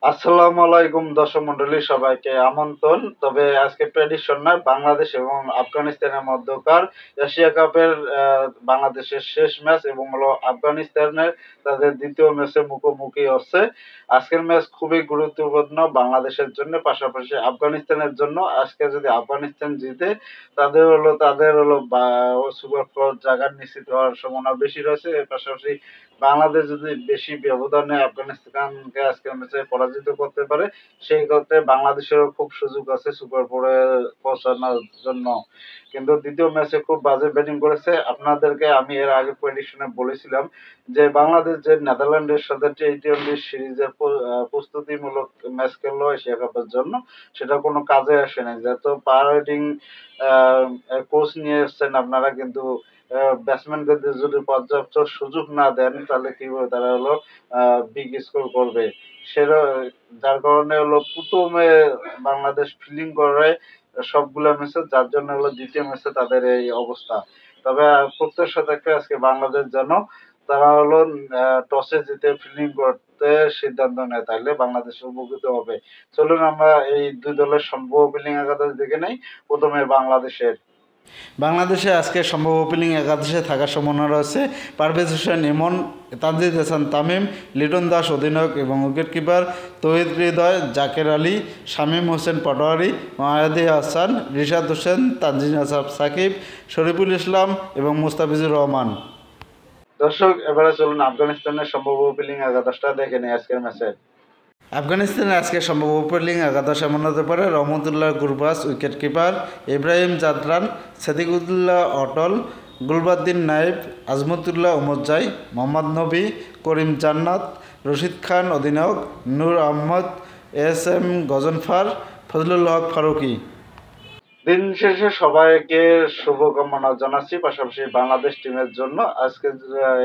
আসসালামু আলাইকুম দর্শক মন্ডলী, সবাইকে আমন্ত্রণ। তবে আজকে প্রেডিকশন নয়, বাংলাদেশ এবং আফগানিস্তানের মধ্যকার এশিয়া কাপের বাংলাদেশের শেষ ম্যাচ এবং হলো আফগানিস্তানের তাদের দ্বিতীয় ম্যাচে মুখোমুখি হচ্ছে। আজকের ম্যাচ খুবই গুরুত্বপূর্ণ বাংলাদেশের জন্য, পাশাপাশি আফগানিস্তানের জন্য। আজকে যদি আফগানিস্তান জিতে তাদের হলো সুপার ফোর জায়গা নিশ্চিত হওয়ার সম্ভাবনা বেশি রয়েছে। এর পাশাপাশি বাংলাদেশ যদি বেশি ব্যবধানে আফগানিস্তানকে আজকের ম্যাচে পরাজিত করতে পারে, সেই ক্ষেত্রে বাংলাদেশেরও খুব সুযোগ আছে সুপার ফোরে পৌঁছানোর জন্য। কিন্তু দ্বিতীয় ম্যাচে খুব বাজে ব্যাটিং করেছে। আপনাদেরকে আমি এর আগে প্রেডিকশনে বলেছিলাম যে বাংলাদেশ যে নেদারল্যান্ডের সাথে টি-টোয়েন্টি সিরিজের প্রস্তুতিমূলক ম্যাচ খেললো এশিয়া কাপের জন্য, সেটা কোনো কাজে আসে নাই। যত পাওয়ার হিটিং কোচ নিয়ে এসছেন আপনারা, কিন্তু ব্যাটসম্যানদের যদি পর্যাপ্ত সুযোগ না দেন তাহলে কি হবে, তারা হলো বিগ স্কোর করবে। সেটা যার কারণে হলো প্রথমে বাংলাদেশ ফিল্ডিং করে সবগুলা ম্যাচে, যার জন্য হলো দ্বিতীয় ম্যাচে তাদের এই অবস্থা। তবে প্রত্যাশা থাকে আজকে বাংলাদেশ যেন তারা হলো টসে জিতে ফিল্ডিং করতে সিদ্ধান্ত নেয়, তাহলে বাংলাদেশ উপকৃত হবে। চলুন আমরা এই দুই দলের সম্ভাব্য বোলিং একাদশ দেখে নেই। প্রথমে বাংলাদেশে আজকে সম্ভব ওপেনিং একাদশে থাকার সম্ভাবনা রয়েছে পারভেজ হোসেন ইমন, তানজিদ হাসান তামিম, লিটন দাস অধিনায়ক এবং উইকেট কিপার তৌহিদ হৃদয়, জাকের আলী, শামীম হোসেন পাটোয়ারি, মাহাদি হাসান, রিশাদ হোসেন, তানজিন আসাফ সাকিব, শরীফুল ইসলাম এবং মুস্তাফিজুর রহমান। দর্শক, এবারে চলুন আফগানিস্তানের সম্ভাব্য ওপেনিং একাদশটা দেখে নেই আজকের ম্যাচে। আফগানিস্তানের আজকে সম্ভব ওপেনিং একাদশ এমন হতে পারে: রহমতুল্লাহ গুরবাজ উইকেট কিপার, ইব্রাহিম জাদরান, সাদিকুল্লাহ অটল, গুলবাদ্দিন নাইব, আজমতুল্লাহ উমরজাই, মোহাম্মদ নবী, করিম জান্নাত, রশিদ খান অধিনায়ক, নূর আহমদ, এস গজনফার, ফজলুল হক ফারুকী। দিন শেষে সবাইকে শুভকামনা জানাচ্ছি, পাশাপাশি বাংলাদেশ টিমের জন্য আজকে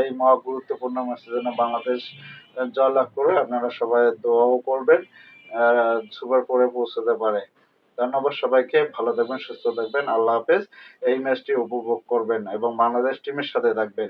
এই মহা গুরুত্বপূর্ণ ম্যাচের জন্য বাংলাদেশ জয়লাভ করে আপনারা সবাই দোয়াও করবেন, সুপার ফোরে পৌঁছাতে পারে। ধন্যবাদ সবাইকে, ভালো থাকবেন, সুস্থ থাকবেন, আল্লাহ হাফেজ। এই ম্যাচটি উপভোগ করবেন এবং বাংলাদেশ টিমের সাথে থাকবেন।